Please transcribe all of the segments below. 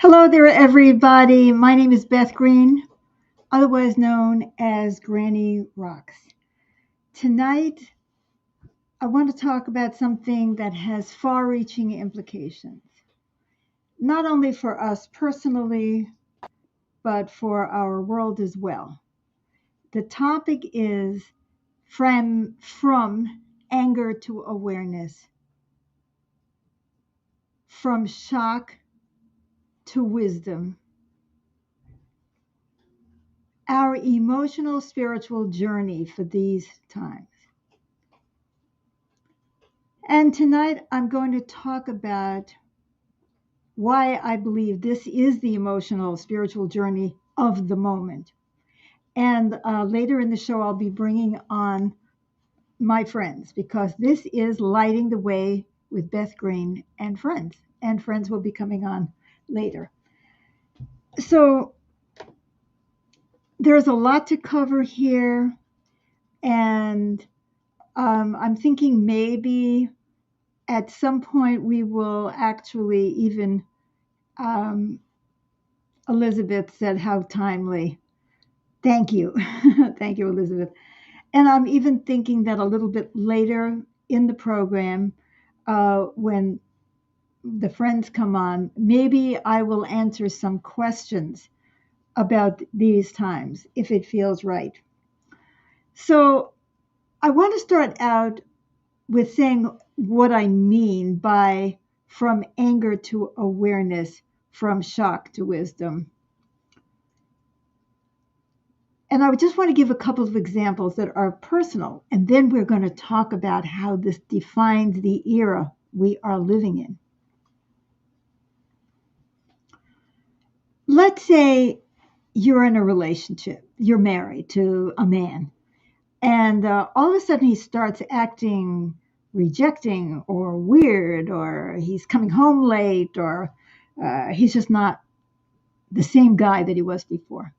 Hello there, everybody. My name is Beth Green, otherwise known as Granny Rocks. Tonight, I want to talk about something that has far reaching implications, not only for us personally, but for our world as well. The topic is from anger to awareness, from shock to wisdom, our emotional spiritual journey for these times. And tonight I'm going to talk about why I believe this is the emotional spiritual journey of the moment. And later in the show, I'll be bringing on my friends because this is Lighting the Way with Beth Green and friends. And friends will be coming on later. So there's a lot to cover here. And I'm thinking maybe at some point we will actually even Elizabeth said, how timely. Thank you. Thank you, Elizabeth. And I'm even thinking that a little bit later in the program, when the friends come on, maybe I will answer some questions about these times if it feels right. So I want to start out with saying what I mean by from anger to awareness, from shock to wisdom. And I just want to give a couple of examples that are personal, and then we're going to talk about how this defines the era we are living in. Let's say you're in a relationship, you're married to a man, and all of a sudden he starts acting rejecting or weird, or he's coming home late, or he's just not the same guy that he was before.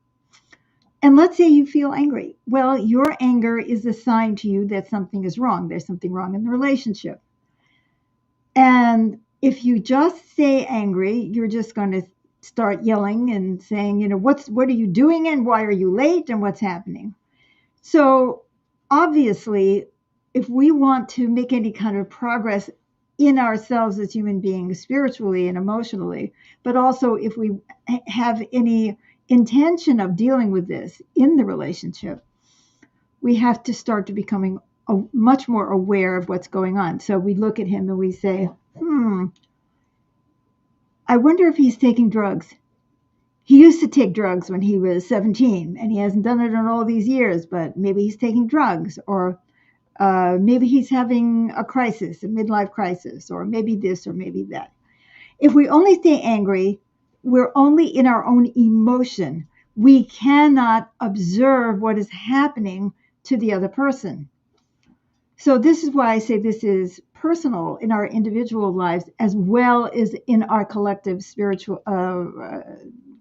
And let's say you feel angry. Well, your anger is a sign to you that something is wrong. There's something wrong in the relationship. And if you just stay angry, you're just going to start yelling and saying, what are you doing and why are you late and what's happening? So obviously, if we want to make any kind of progress in ourselves as human beings, spiritually and emotionally, but also if we have any intention of dealing with this in the relationship, we have to start to becoming much more aware of what's going on. So we look at him and we say, I wonder if he's taking drugs. He used to take drugs when he was 17 and he hasn't done it in all these years, but maybe he's taking drugs, or maybe he's having a crisis, a midlife crisis, or maybe this or maybe that. If we only stay angry, we're only in our own emotion. We cannot observe what is happening to the other person. So this is why I say this is personal in our individual lives as well as in our collective spiritual,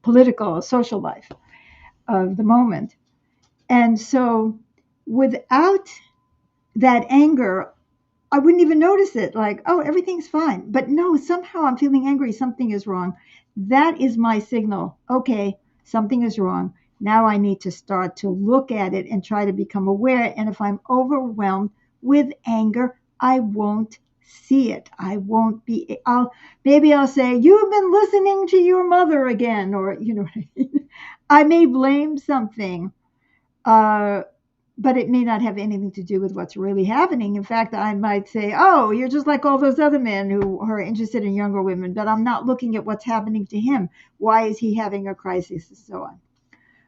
political, social life of the moment. And so without that anger, I wouldn't even notice it, like, oh, everything's fine. But no, somehow I'm feeling angry. Something is wrong. That is my signal. Okay, something is wrong. Now I need to start to look at it and try to become aware. And if I'm overwhelmed with anger, I won't see it. I won't be, maybe I'll say, you've been listening to your mother again, or, I may blame something. But it may not have anything to do with what's really happening. In fact, I might say, oh, you're just like all those other men who are interested in younger women, but I'm not looking at what's happening to him. Why is he having a crisis and so on?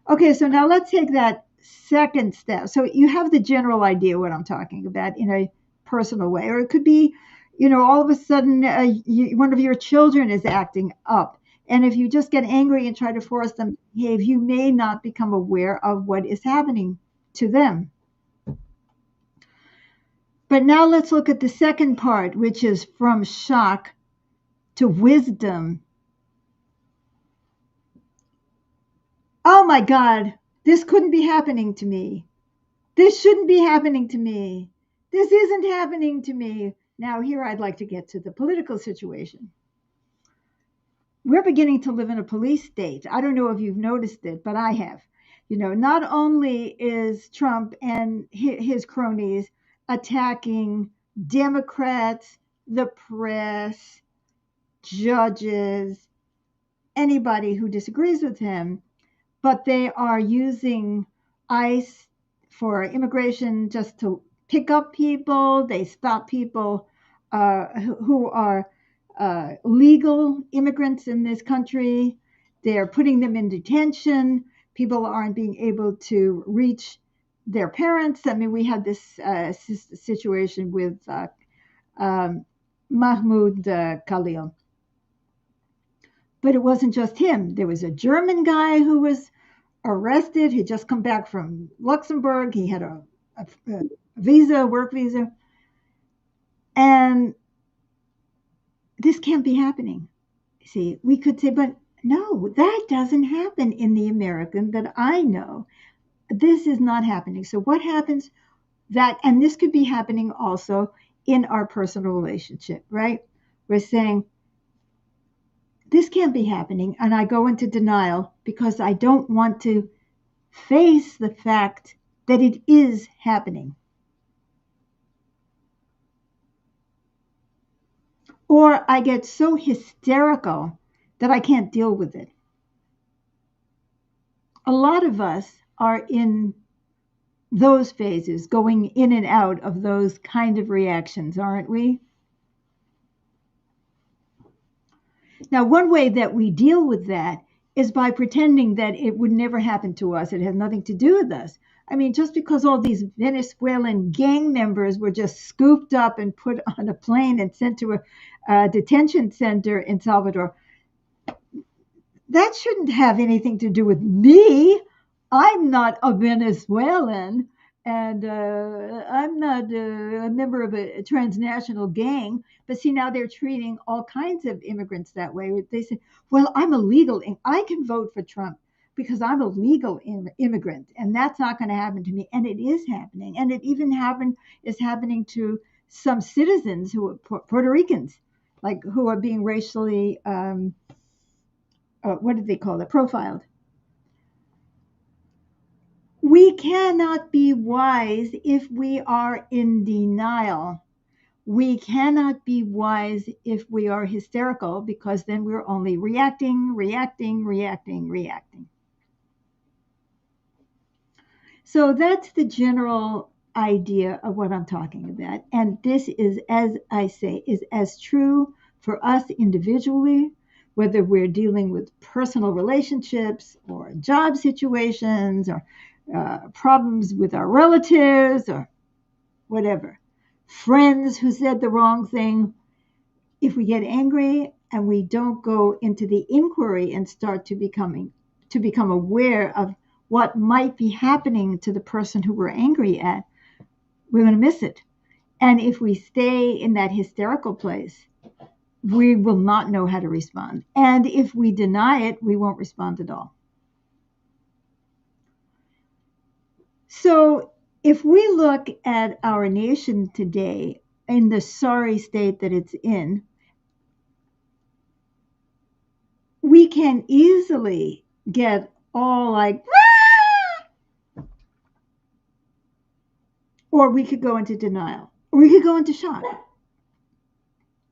Okay, so now let's take that second step. So you have the general idea what I'm talking about in a personal way, or it could be, all of a sudden one of your children is acting up. And if you just get angry and try to force them to behave, you may not become aware of what is happening to them. But now let's look at the second part, which is from shock to wisdom. Oh my God, this couldn't be happening to me. This shouldn't be happening to me. This isn't happening to me. Now, here I'd like to get to the political situation. we're beginning to live in a police state. I don't know if you've noticed it, but I have. Not only is Trump and his cronies attacking Democrats, the press, judges, anybody who disagrees with him, but they are using ICE for immigration just to pick up people. They stop people who are legal immigrants in this country. They're putting them in detention. People aren't being able to reach their parents. I mean, we had this situation with um, Mahmoud Khalil. But it wasn't just him. There was a German guy who was arrested. He'd just come back from Luxembourg. He had a visa, work visa. And this can't be happening. See, we could say, but no, that doesn't happen in the American that I know. This is not happening. So what happens that, and this could be happening also in our personal relationship, right? We're saying, this can't be happening. And I go into denial because I don't want to face the fact that it is happening. Or I get so hysterical that I can't deal with it. A lot of us are in those phases, going in and out of those kind of reactions, aren't we? Now, one way that we deal with that is by pretending that it would never happen to us. It has nothing to do with us. I mean, just because all these Venezuelan gang members were just scooped up and put on a plane and sent to a detention center in Salvador, that shouldn't have anything to do with me. I'm not a Venezuelan, and I'm not a member of a transnational gang. But see, now they're treating all kinds of immigrants that way. They say, well, I'm illegal and I can vote for Trump because I'm a legal immigrant, and that's not going to happen to me. And it is happening. And it even is happening to some citizens who are Puerto Ricans, like who are being racially, what did they call it, profiled. We cannot be wise if we are in denial. We cannot be wise if we are hysterical because then we're only reacting, reacting, reacting, reacting. So that's the general idea of what I'm talking about. And this is, as I say, is as true for us individually, whether we're dealing with personal relationships or job situations or problems with our relatives or whatever. Friends who said the wrong thing. If we get angry and we don't go into the inquiry and start to become aware of what might be happening to the person who we're angry at, we're going to miss it. And if we stay in that hysterical place, we will not know how to respond. And if we deny it, we won't respond at all. So if we look at our nation today in the sorry state that it's in, we can easily get all like, "Ah!" Or we could go into denial, or we could go into shock,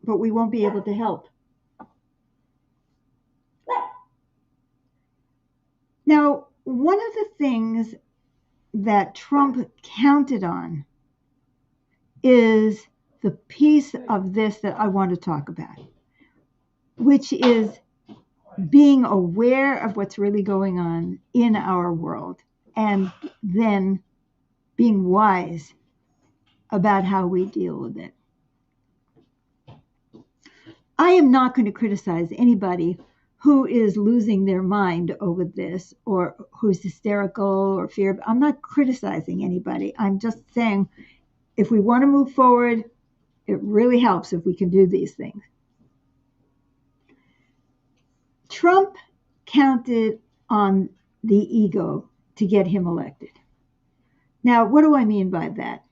but we won't be able to help. Now, one of the things that Trump counted on is the piece of this that I want to talk about, which is being aware of what's really going on in our world and then being wise about how we deal with it. I am not going to criticize anybody who is losing their mind over this or who's hysterical or fear. I'm not criticizing anybody. I'm just saying if we want to move forward, it really helps if we can do these things. Trump counted on the ego to get him elected. Now, what do I mean by that?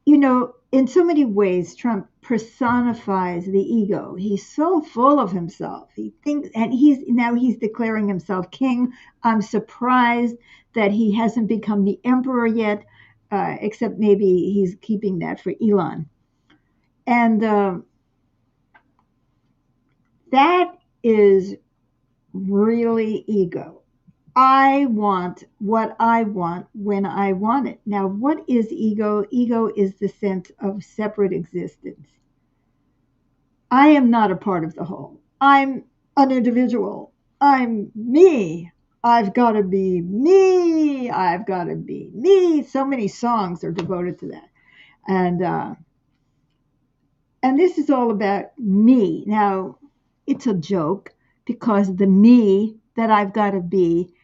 You know, in so many ways, Trump personifies the ego. He's so full of himself. He thinks, and he's declaring himself king. I'm surprised that he hasn't become the emperor yet, except maybe he's keeping that for Elon. And that is really ego. I want what I want when I want it. Now, what is ego? Ego is the sense of separate existence. I am not a part of the whole. I'm an individual. I'm me. I've got to be me. I've got to be me. So many songs are devoted to that. And and this is all about me. Now, it's a joke because the me that I've got to be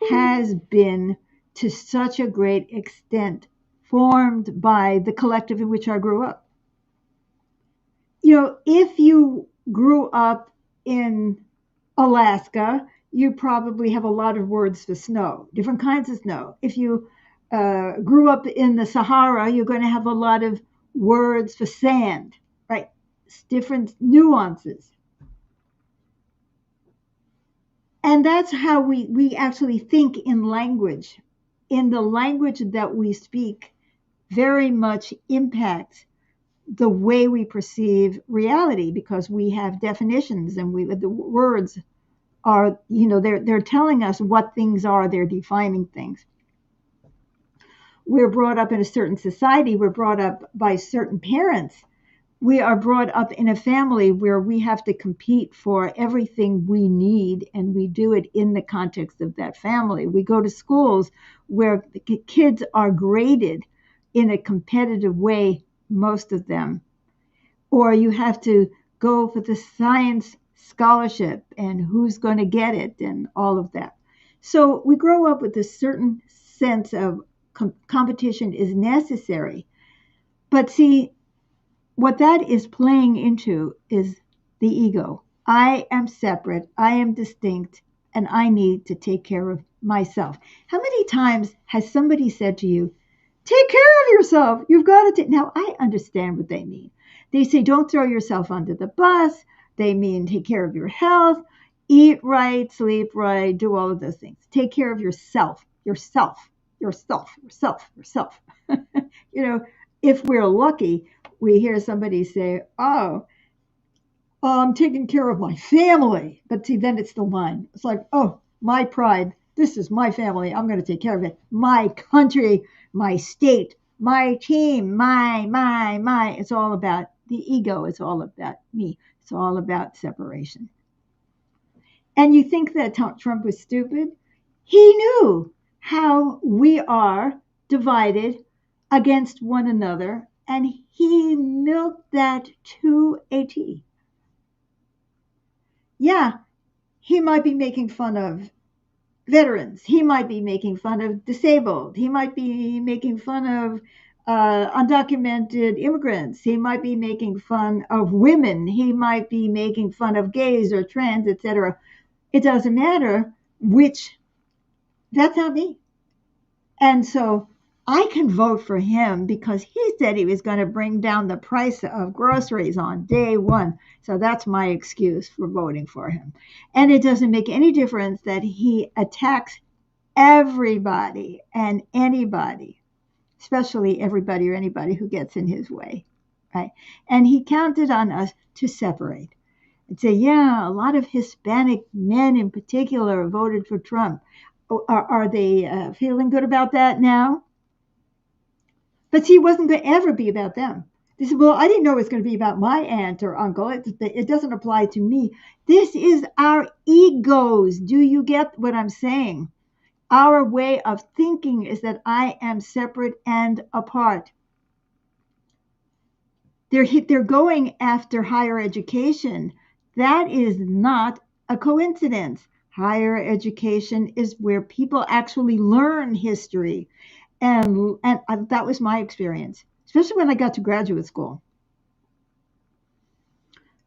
has been to such a great extent formed by the collective in which I grew up. You know, if you grew up in Alaska, you probably have a lot of words for snow, different kinds of snow. If you grew up in the Sahara, you're going to have a lot of words for sand, right? It's different nuances. And that's how we actually think in language. In the language that we speak, very much impacts the way we perceive reality because we have definitions and the words are, they're telling us what things are, they're defining things. We're brought up in a certain society, we're brought up by certain parents, we are brought up in a family where we have to compete for everything we need, and we do it in the context of that family. We go to schools where kids are graded in a competitive way, most of them, or you have to go for the science scholarship and who's going to get it and all of that. So we grow up with a certain sense of competition is necessary. But see, what that is playing into is the ego. I am separate, I am distinct, and I need to take care of myself. How many times has somebody said to you, take care of yourself? You've got to take. Now, I understand what they mean. They say, don't throw yourself under the bus. They mean take care of your health, eat right, sleep right, do all of those things. Take care of yourself, yourself, yourself, yourself, yourself. If we're lucky, we hear somebody say, oh, I'm taking care of my family. But see, then it's the line. It's like, oh, my pride. This is my family. I'm going to take care of it. My country, my state, my team, my. It's all about the ego. It's all about me. It's all about separation. And you think that Trump was stupid? He knew how we are divided against one another, and he milked that to a T. Yeah, he might be making fun of veterans. He might be making fun of disabled. He might be making fun of undocumented immigrants. He might be making fun of women. He might be making fun of gays or trans, etc. It doesn't matter which. That's not me. And so I can vote for him because he said he was going to bring down the price of groceries on day one. So that's my excuse for voting for him. And it doesn't make any difference that he attacks everybody and anybody, especially everybody or anybody who gets in his way, right? And he counted on us to separate and say, yeah, a lot of Hispanic men in particular voted for Trump. Are they feeling good about that now? But see, it wasn't going to ever be about them. They said, well, I didn't know it was going to be about my aunt or uncle. It doesn't apply to me. This is our egos. Do you get what I'm saying? Our way of thinking is that I am separate and apart. They're going after higher education. That is not a coincidence. Higher education is where people actually learn history. And that was my experience, especially when I got to graduate school.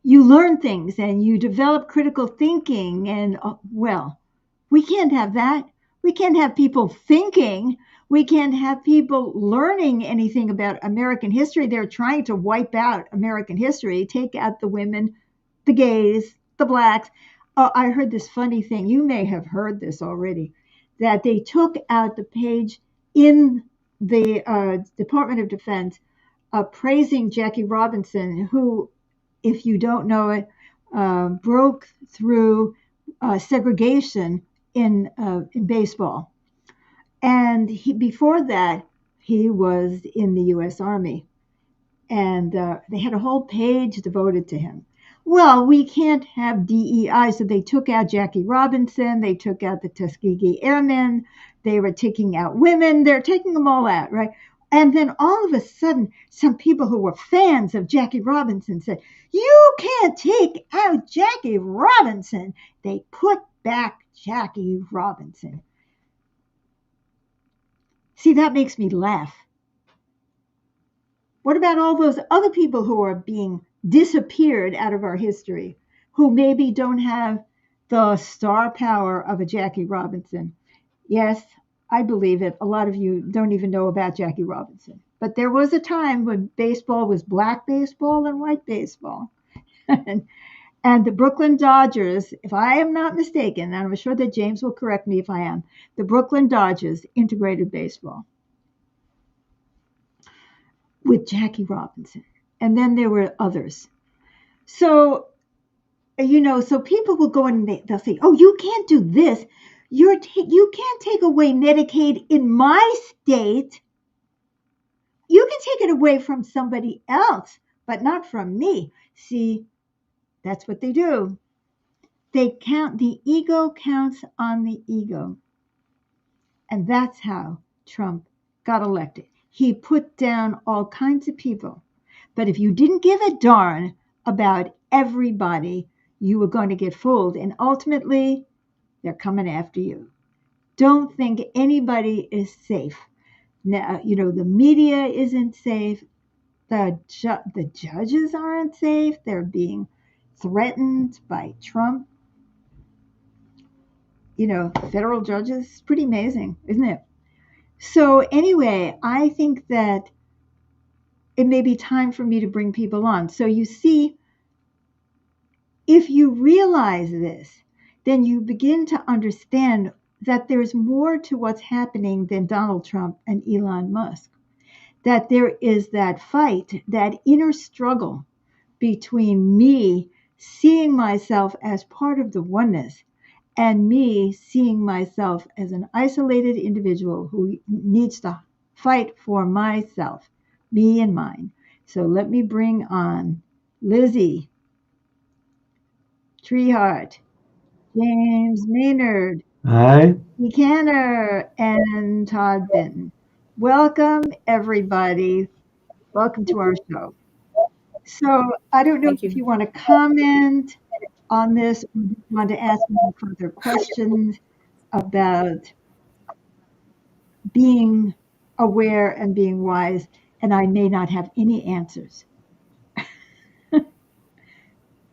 You learn things and you develop critical thinking. And, well, we can't have that. We can't have people thinking. We can't have people learning anything about American history. They're trying to wipe out American history, take out the women, the gays, the blacks. Oh, I heard this funny thing. You may have heard this already, that they took out the page in the Department of Defense praising Jackie Robinson, who, if you don't know it, broke through segregation in baseball. And before that, he was in the U.S. Army, and they had a whole page devoted to him. Well, we can't have DEI, so they took out Jackie Robinson, they took out the Tuskegee Airmen, they were taking out women, they're taking them all out, right? And then all of a sudden, some people who were fans of Jackie Robinson said, "You can't take out Jackie Robinson." They put back Jackie Robinson. See, that makes me laugh. What about all those other people who are being disappeared out of our history, who maybe don't have the star power of a Jackie Robinson? Yes, I believe it. A lot of you don't even know about Jackie Robinson. But there was a time when baseball was black baseball and white baseball. And the Brooklyn Dodgers, if I am not mistaken, and I'm sure that James will correct me if I am, the Brooklyn Dodgers integrated baseball with Jackie Robinson. And then there were others. So, so people will go and they'll say, "Oh, you can't do this. You can't take away Medicaid in my state. You can take it away from somebody else, but not from me." See, that's what they do. The ego counts on the ego. And that's how Trump got elected. He put down all kinds of people. But if you didn't give a darn about everybody, you were going to get fooled. And ultimately, they're coming after you. Don't think anybody is safe. Now, the media isn't safe. The judges aren't safe. They're being threatened by Trump. Federal judges. It's pretty amazing, isn't it? So anyway, I think that it may be time for me to bring people on. So you see, if you realize this, then you begin to understand that there's more to what's happening than Donald Trump and Elon Musk. That there is that fight, that inner struggle between me seeing myself as part of the oneness and me seeing myself as an isolated individual who needs to fight for myself, me and mine. So let me bring on Lizzie, Treehart, James Maynard, Hi. Canner, and Todd Benton. Welcome, everybody. Welcome to our show. So I don't know Thank if you. you want to comment on this or you want to ask me further questions about being aware and being wise, and I may not have any answers.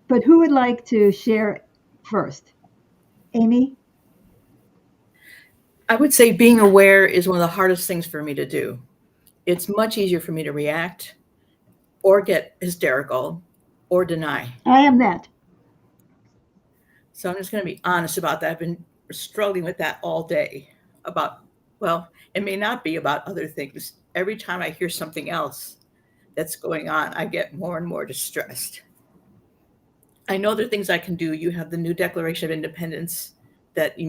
But who would like to share first? Amy? I would say being aware is one of the hardest things for me to do. It's much easier for me to react or get hysterical or deny. I am that. So I'm just going to be honest about that. I've been struggling with that all day about, well, it may not be about other things. Every time I hear something else that's going on, I get more and more distressed. I know there are things I can do. You have the new Declaration of Independence that you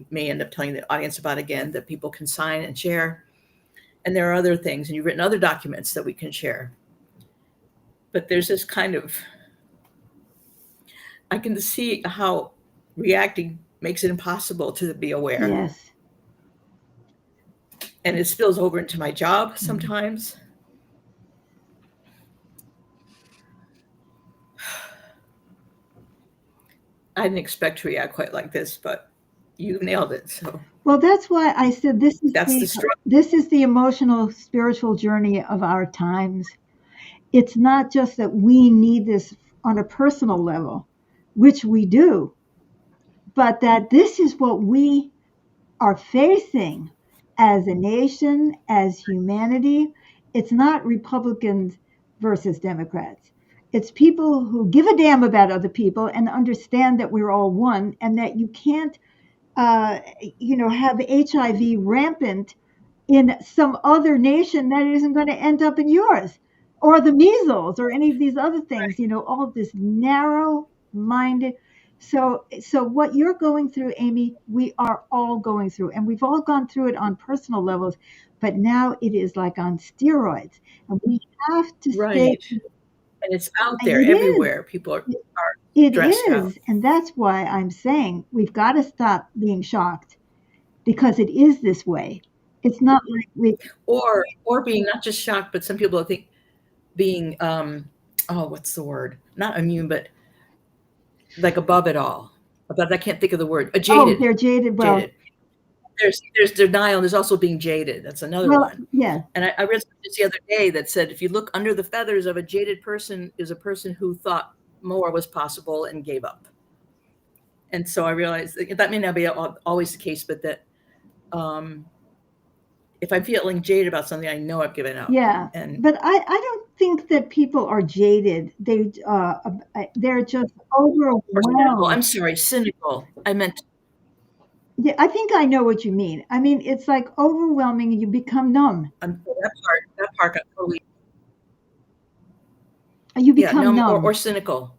may end up telling the audience about again that people can sign and share. And there are other things, and you've written other documents that we can share. But there's this kind of, I can see how reacting makes it impossible to be aware. Yes. And it spills over into my job Mm. sometimes. I didn't expect to react quite like this, but you nailed it. So Well, that's why I said that's the struggle. this is the emotional spiritual journey of our times. It's not just that we need this on a personal level, which we do, but that this is what we are facing as a nation, as humanity. It's not Republicans versus Democrats. It's people who give a damn about other people and understand that we're all one and that you can't, uh, have HIV rampant in some other nation that isn't going to end up in yours, or the measles, or any of these other things. All of this narrow minded. So what you're going through, Amy, we are all going through, and we've all gone through it on personal levels, but now it is like on steroids, and we have to stay. Right. And it's out there It is. everywhere. People are It stressed out. is. And that's why I'm saying we've got to stop being shocked, because it is this way. It's not like we, Or being not just shocked, but some people think being oh, what's the word? Not immune, but like above it all. But I can't think of the word. oh, Jaded. they're jaded. Well, Jaded. There's denial, and there's also being jaded. That's another well, one. yeah, And I read something the other day that said if you look under the feathers of a jaded person is a person who thought more was possible and gave up. And so I realized that may not be always the case, but that um, if I'm feeling jaded about something, I know I've given up. yeah. And But I don't think that people are jaded. They're just or cynical. overwhelmed. I'm sorry, cynical. I meant Yeah, I think I know what you mean. I mean, it's like overwhelming, and you become numb. that part. That part got totally. You Yeah, become no, or numb. cynical.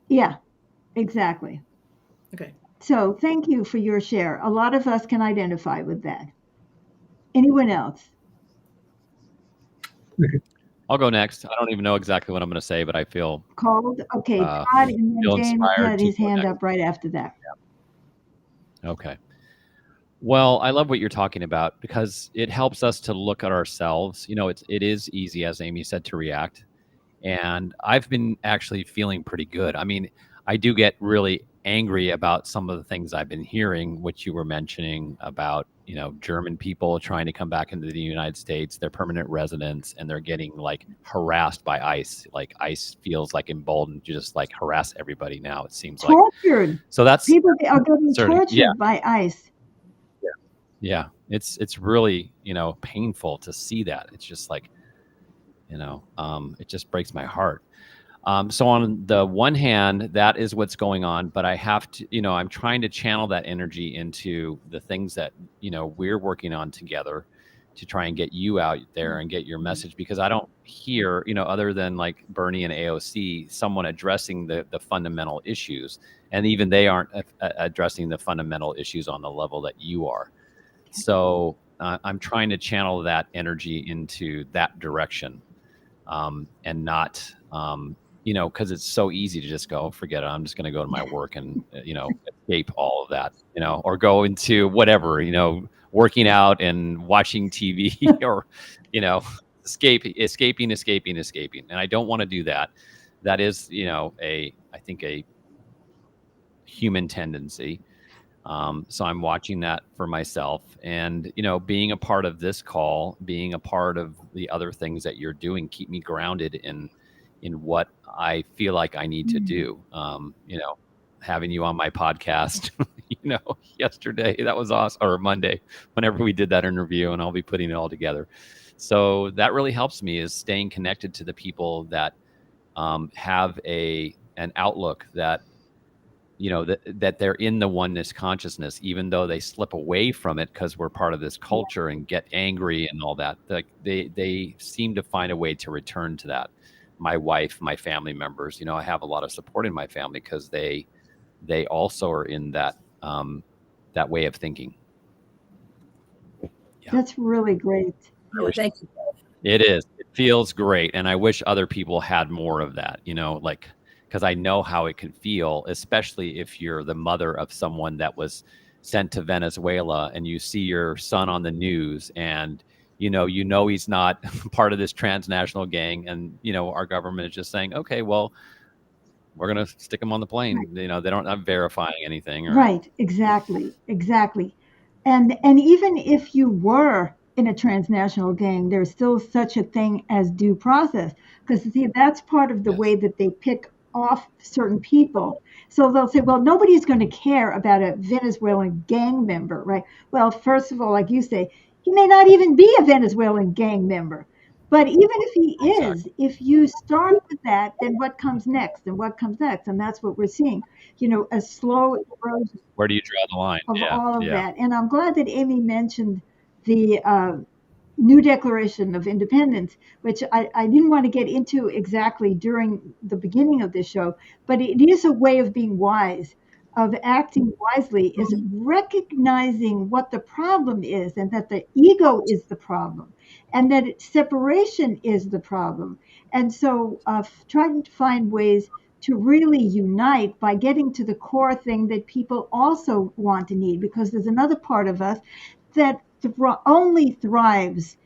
Yeah, exactly. Okay. So thank you for your share. A lot of us can identify with that. Anyone else? I'll go next. I don't even know exactly what I'm going to say, but I feel Called? Okay, uh, Todd, and then feel James inspired had to his go hand next. up right after that. Okay. Well, I love what you're talking about because it helps us to look at ourselves. It is easy, as Amy said, to react. And I've been actually feeling pretty good. I mean, I do get really angry about some of the things I've been hearing, which you were mentioning about, German people trying to come back into the United States, they're permanent residents, and they're getting like harassed by ICE. Like ICE feels like emboldened to just like harass everybody now, it seems like. Tortured. So that's People are getting concerning. Yeah. tortured by ICE. Yeah. It's really, painful to see that. It's just like, it just breaks my heart. So on the one hand, that is what's going on, but I have to, I'm trying to channel that energy into the things that, we're working on together to try and get you out there and get your message, because I don't hear, other than like Bernie and AOC, someone addressing the fundamental issues. And even they aren't addressing the fundamental issues on the level that you are. So I'm trying to channel that energy into that direction, and not, because it's so easy to just go, forget it. I'm just going to go to my work and, escape all of that, or go into whatever, working out and watching TV or, escaping. And I don't want to do that. That is, I think a human tendency. So I'm watching that for myself, and being a part of this call, being a part of the other things that you're doing, keep me grounded in what I feel like I need to do. Having you on my podcast, yesterday, that was awesome, or Monday, whenever we did that interview, and I'll be putting it all together. So that really helps me, is staying connected to the people that have an outlook that that they're in the oneness consciousness, even though they slip away from it because we're part of this culture and get angry and all that. Like they seem to find a way to return to that. My wife, my family members, I have a lot of support in my family because they also are in that that way of thinking. Yeah. That's really great. Yeah, thank you. It is. It feels great, and I wish other people had more of that. Like, because I know how it can feel, especially if you're the mother of someone that was sent to Venezuela and you see your son on the news, and he's not part of this transnational gang, and our government is just saying, okay, well, we're gonna stick him on the plane. Right. They don't not verifying anything, or Right, exactly. And even if you were in a transnational gang, there's still such a thing as due process. Because see, that's part of the yes, way that they pick off certain people. So they'll say, well, nobody's going to care about a Venezuelan gang member, right? Well, first of all, like you say, he may not even be a Venezuelan gang member. But even if he is, Exactly. if you start with that, then what comes next and what comes next? And that's what we're seeing, a slow erosion Where do you draw the line? of Yeah, all of yeah. that. And I'm glad that Amy mentioned the new Declaration of Independence, which I didn't want to get into exactly during the beginning of this show, but it is a way of being wise, of acting wisely, is recognizing what the problem is and that the ego is the problem and that separation is the problem. And so trying to find ways to really unite by getting to the core thing that people also want to need, because there's another part of us that only thrives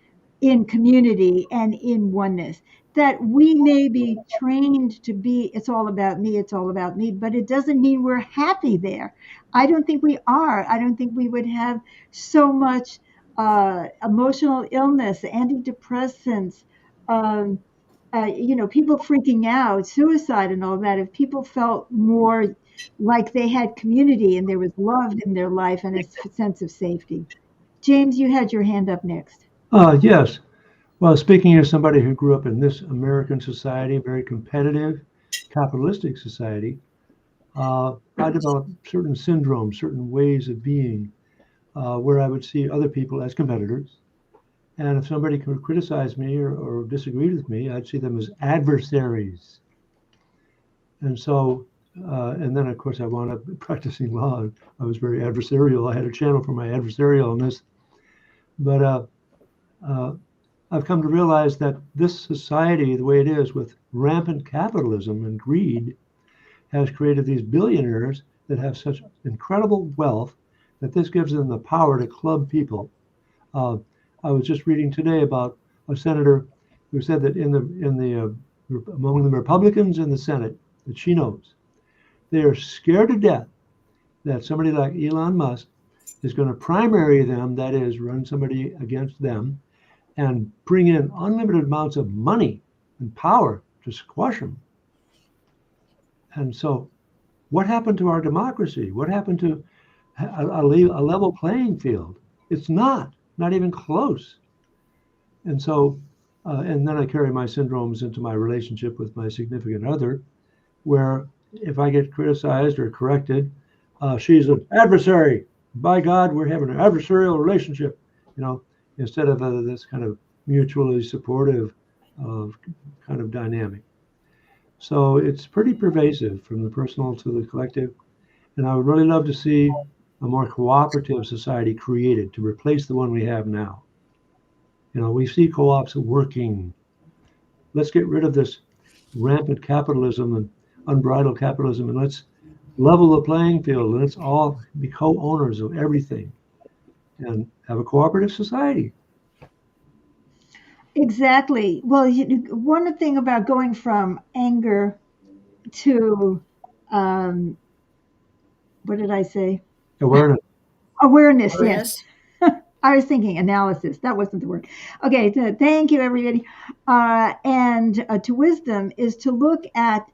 in community and in oneness. That we may be trained to be, it's all about me, but it doesn't mean we're happy there. I don't think we are. I don't think we would have so much emotional illness, antidepressants, um, people freaking out, suicide, and all that, if people felt more like they had community and there was love in their life and a sense of safety. James, you had your hand up next. Yes. Well, speaking as somebody who grew up in this American society, very competitive, capitalistic society, I developed certain syndromes, certain ways of being, where I would see other people as competitors. And if somebody could criticize me or disagreed with me, I'd see them as adversaries. And so, and then of course I wound up practicing law. I was very adversarial. I had a channel for my adversarialness. But I've come to realize that this society, the way it is with rampant capitalism and greed, has created these billionaires that have such incredible wealth that this gives them the power to club people. I was just reading today about a senator who said that among the Republicans in the Senate that she knows, they are scared to death that somebody like Elon Musk is going to primary them, that is, run somebody against them, and bring in unlimited amounts of money and power to squash them. And so, what happened to our democracy? What happened to a level playing field? It's not even close. And so, and then I carry my syndromes into my relationship with my significant other, where if I get criticized or corrected, she's an adversary. By God, we're having an adversarial relationship, instead of this kind of mutually supportive kind of dynamic. So it's pretty pervasive from the personal to the collective. And I would really love to see a more cooperative society created to replace the one we have now. We see co-ops working. Let's get rid of this rampant capitalism and unbridled capitalism, and let's level the playing field, and let's all be co-owners of everything and have a cooperative society. Exactly. Well, one thing about going from anger to, what did I say? Awareness. Awareness, yes. Awareness. I was thinking analysis. That wasn't the word. Okay, thank you, everybody. And to wisdom is to look at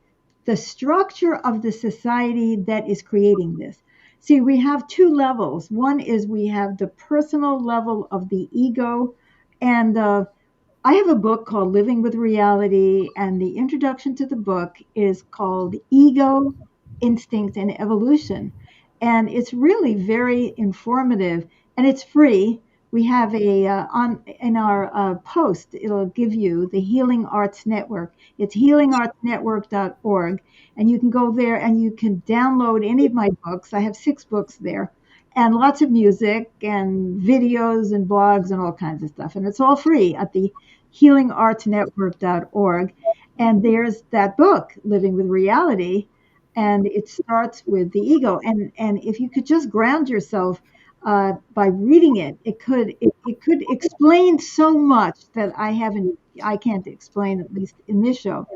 the structure of the society that is creating this. See, we have two levels. One is we have the personal level of the ego, and I have a book called Living with Reality, and the introduction to the book is called Ego, Instinct, and Evolution. And it's really very informative, and it's free. We have a on in our post. It'll give you the Healing Arts Network. It's healingartsnetwork.org, and you can go there and you can download any of my books. I have 6 books there, and lots of music and videos and blogs and all kinds of stuff. And it's all free at the healingartsnetwork.org. And there's that book, Living with Reality, and it starts with the ego. And if you could just ground yourself by reading it, it could explain so much that I can't explain, at least in this show.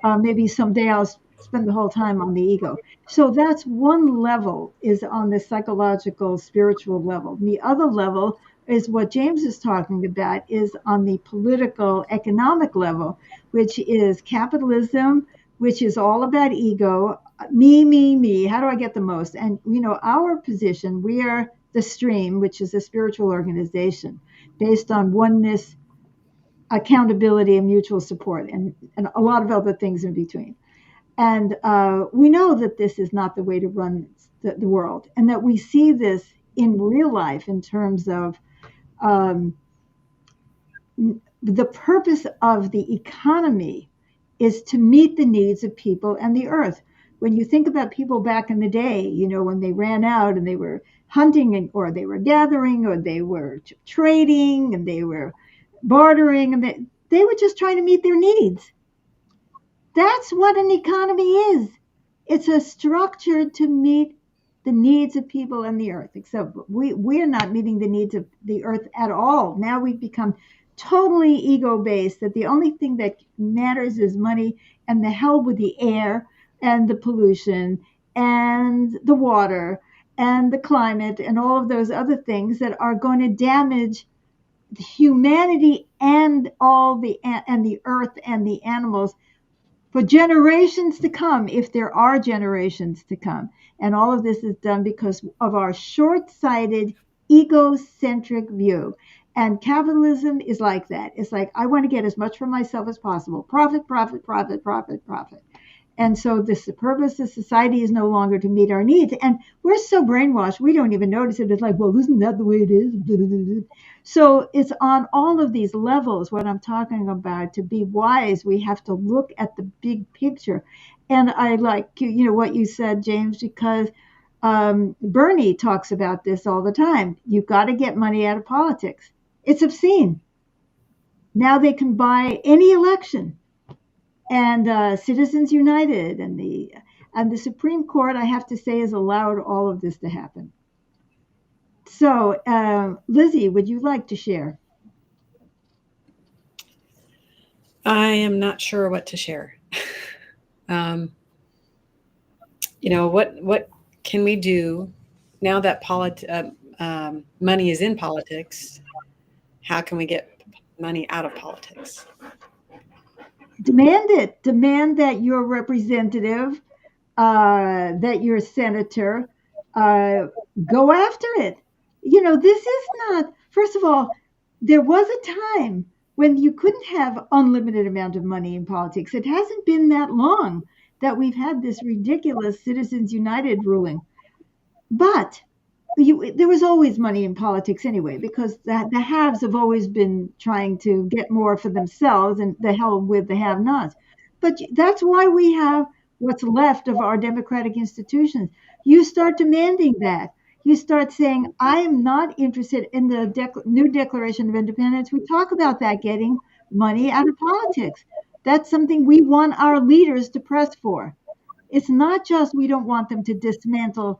Maybe someday I'll spend the whole time on the ego. So that's one level, is on the psychological, spiritual level. The other level is what James is talking about, is on the political, economic level, which is capitalism which is all about ego, me. How do I get the most? And our position, we are the Stream, which is a spiritual organization based on oneness, accountability, and mutual support, and a lot of other things in between. And we know that this is not the way to run the world, and that we see this in real life in terms of um, the purpose of the economy is to meet the needs of people and the earth. When you think about people back in the day, when they ran out and they were hunting or they were gathering or they were trading and they were bartering and they were just trying to meet their needs. That's what an economy is. It's a structure to meet the needs of people and the earth. Except we're not meeting the needs of the earth at all. Now we've become totally ego based, that the only thing that matters is money, and the hell with the air and the pollution and the water and the climate and all of those other things that are going to damage humanity and the earth and the animals for generations to come, if there are generations to come. And all of this is done because of our short-sighted, egocentric view. And capitalism is like that. It's like, I want to get as much for myself as possible. Profit, profit, profit, profit, profit. And so the purpose of society is no longer to meet our needs. And we're so brainwashed, we don't even notice it. It's like, well, isn't that the way it is? So it's on all of these levels, what I'm talking about. To be wise, we have to look at the big picture. And I like, what you said, James, because Bernie talks about this all the time. You've got to get money out of politics. It's obscene. Now they can buy any election. And Citizens United and the Supreme Court, I have to say, has allowed all of this to happen. So, Lizzie, would you like to share? I am not sure what to share. What can we do now that money is in politics? How can we get money out of politics? Demand it. Demand that your representative, that your senator, go after it. This is not, first of all, there was a time when you couldn't have unlimited amount of money in politics. It hasn't been that long that we've had this ridiculous Citizens United ruling. But there was always money in politics anyway, because the haves have always been trying to get more for themselves, and the hell with the have-nots. But that's why we have what's left of our democratic institutions. You start demanding that. You start saying, I am not interested in the new Declaration of Independence. We talk about that, getting money out of politics. That's something we want our leaders to press for. It's not just we don't want them to dismantle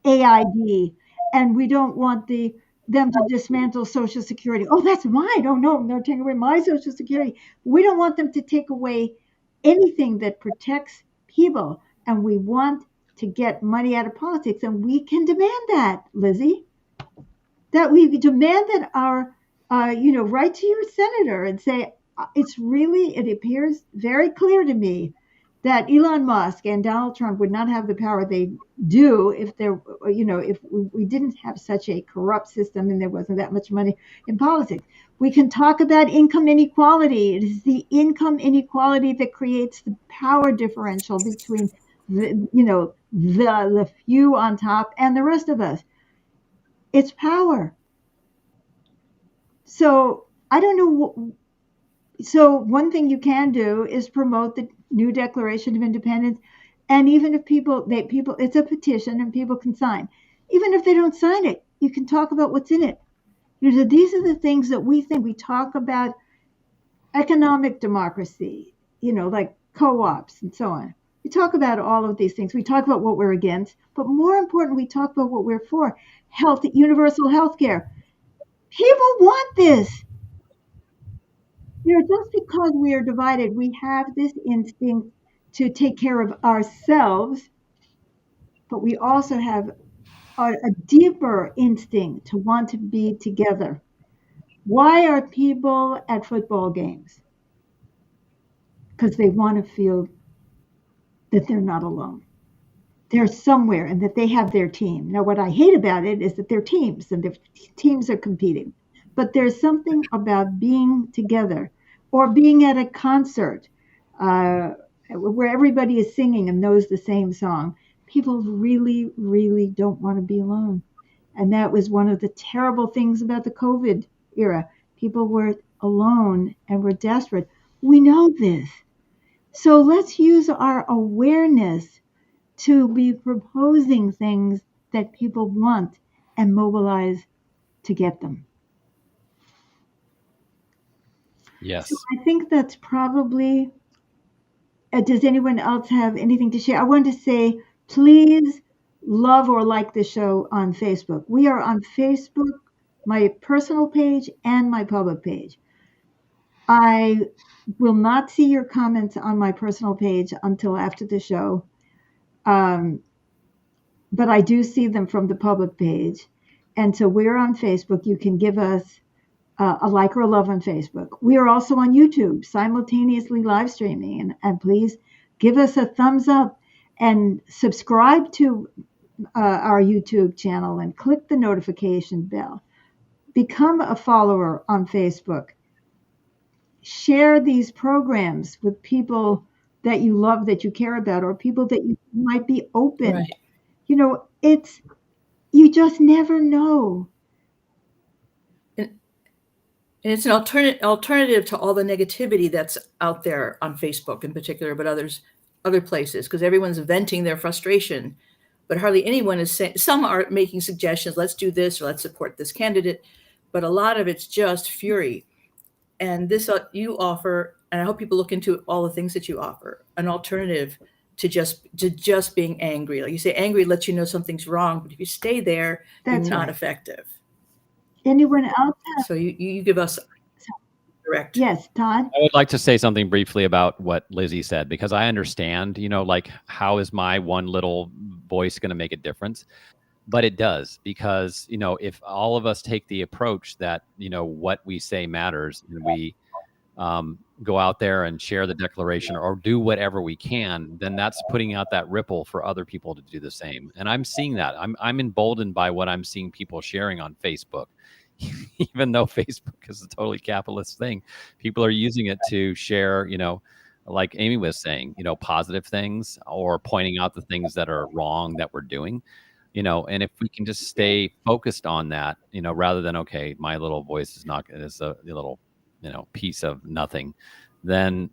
AID, and we don't want them to dismantle Social Security. Oh, that's mine. Oh, no, they're taking away my Social Security. We don't want them to take away anything that protects people, and we want to get money out of politics, and we can demand that, Lizzie. That we demand that write to your senator and say, it appears very clear to me that Elon Musk and Donald Trump would not have the power they do if if we didn't have such a corrupt system and there wasn't that much money in politics. We can talk about income inequality. It is the income inequality that creates the power differential between the few on top and the rest of us. It's power. So I don't know. So one thing you can do is promote the new Declaration of Independence. And even if it's a petition and people can sign. Even if they don't sign it, you can talk about what's in it. These are the things that we think. We talk about economic democracy, like co-ops and so on. We talk about all of these things. We talk about what we're against, but more important, we talk about what we're for. Health, universal health care. People want this. Just because we are divided, we have this instinct to take care of ourselves, but we also have a deeper instinct to want to be together. Why are people at football games? Because they want to feel that they're not alone. They're somewhere and that they have their team. Now, what I hate about it is that they're teams and their teams are competing. But there's something about being together or being at a concert uh, where everybody is singing and knows the same song. People really, really don't want to be alone. And that was one of the terrible things about the COVID era. People were alone and were desperate. We know this. So let's use our awareness to be proposing things that people want and mobilize to get them. Yes. So I think that's probably. Does anyone else have anything to share? I want to say, please love or like the show on Facebook. We are on Facebook, my personal page and my public page. I will not see your comments on my personal page until after the show. Um, but I do see them from the public page. And so we're on Facebook. You can give us a like or a love on Facebook. We are also on YouTube, simultaneously live streaming. And please give us a thumbs up and subscribe to our YouTube channel and click the notification bell. Become a follower on Facebook. Share these programs with people that you love, that you care about, or people that you might be open. Right. You know, you just never know. And it's an alternative to all the negativity that's out there on Facebook in particular, but other places, because everyone's venting their frustration. But hardly anyone is saying. Some are making suggestions. Let's do this, or let's support this candidate. But a lot of it's just fury. And this you offer, and I hope people look into all the things that you offer, an alternative to just being angry. Like you say, angry lets you know something's wrong, but if you stay there, you're That's not right. effective. Anyone else? So you give us direct. Yes, Todd? I would like to say something briefly about what Lizzie said, because I understand, like, how is my one little voice going to make a difference? But it does, because, if all of us take the approach that, what we say matters, and we go out there and share the declaration or do whatever we can, then that's putting out that ripple for other people to do the same. And I'm seeing that. I'm emboldened by what I'm seeing people sharing on Facebook. Even though Facebook is a totally capitalist thing, people are using it to share, like Amy was saying, positive things, or pointing out the things that are wrong that we're doing, and if we can just stay focused on that, rather than, okay, my little voice is a little, piece of nothing, then,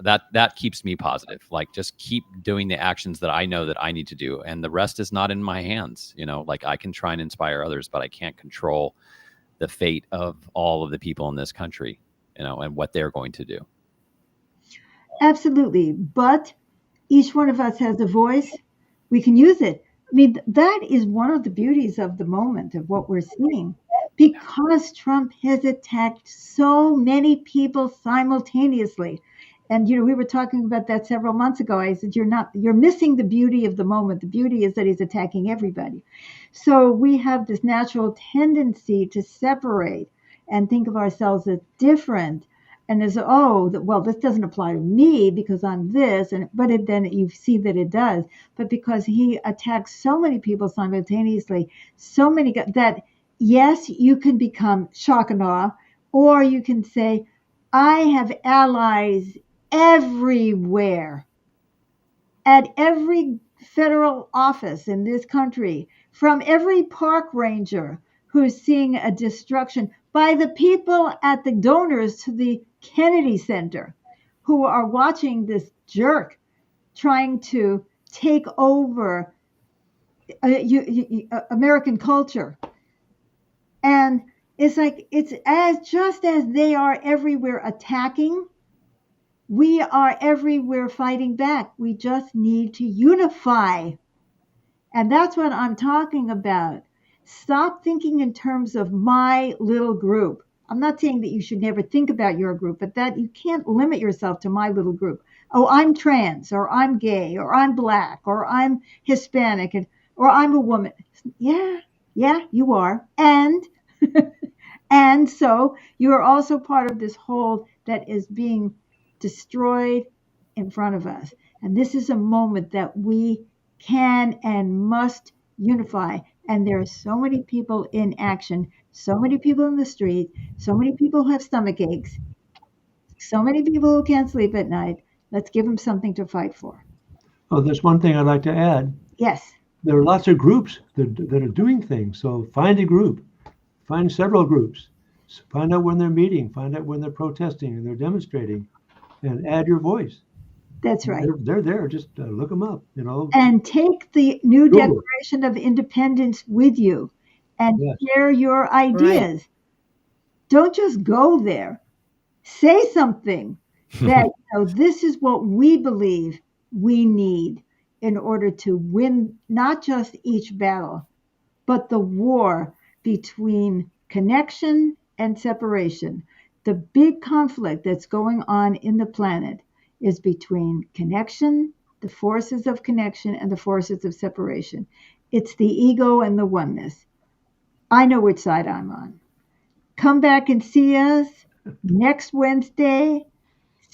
that keeps me positive. Like, just keep doing the actions that I know that I need to do. And the rest is not in my hands. Like, I can try and inspire others, but I can't control the fate of all of the people in this country, and what they're going to do. Absolutely. But each one of us has a voice. We can use it. I mean, that is one of the beauties of the moment of what we're seeing. Because Trump has attacked so many people simultaneously. And we were talking about that several months ago. I said, you're missing the beauty of the moment. The beauty is that he's attacking everybody. So we have this natural tendency to separate and think of ourselves as different. And as, well, this doesn't apply to me because I'm this, then you see that it does. But because he attacks so many people simultaneously, so many that, yes, you can become shock and awe, or you can say, I have allies everywhere, at every federal office in this country, from every park ranger who's seeing a destruction, by the people at the donors to the Kennedy Center who are watching this jerk trying to take over American culture. And it's like, just as they are everywhere attacking, we are everywhere fighting back. We just need to unify. And that's what I'm talking about. Stop thinking in terms of my little group. I'm not saying that you should never think about your group, but that you can't limit yourself to my little group. Oh, I'm trans, or I'm gay, or I'm black, or I'm Hispanic, or I'm a woman. Yeah, you are. And so you are also part of this whole that is being destroyed in front of us. And this is a moment that we can and must unify. And there are so many people in action, so many people in the street, so many people who have stomach aches, so many people who can't sleep at night. Let's give them something to fight for. Oh, there's one thing I'd like to add. Yes. There are lots of groups that are doing things. So find a group, find several groups, find out when they're meeting, find out when they're protesting and they're demonstrating, and add your voice. That's right. They're there. Just look them up. And take the new Google. Declaration of Independence with you and Yes. share your ideas. Don't just go there. Say something that this is what we believe we need in order to win not just each battle, but the war between connection and separation. The big conflict that's going on in the planet is between connection, the forces of connection, and the forces of separation. It's the ego and the oneness. I know which side I'm on. Come back and see us next Wednesday,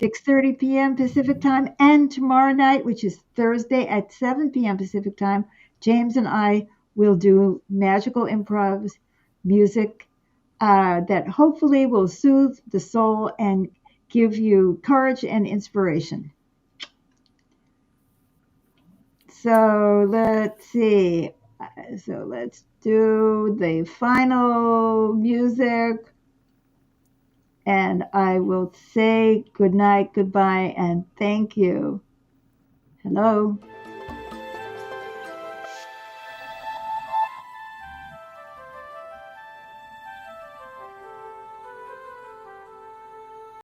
6:30 p.m. Pacific time, and tomorrow night, which is Thursday at 7 p.m. Pacific time. James and I will do magical improvs, music that hopefully will soothe the soul and give you courage and inspiration. So let's see. So let's do the final music. And I will say good night, goodbye, and thank you. Hello.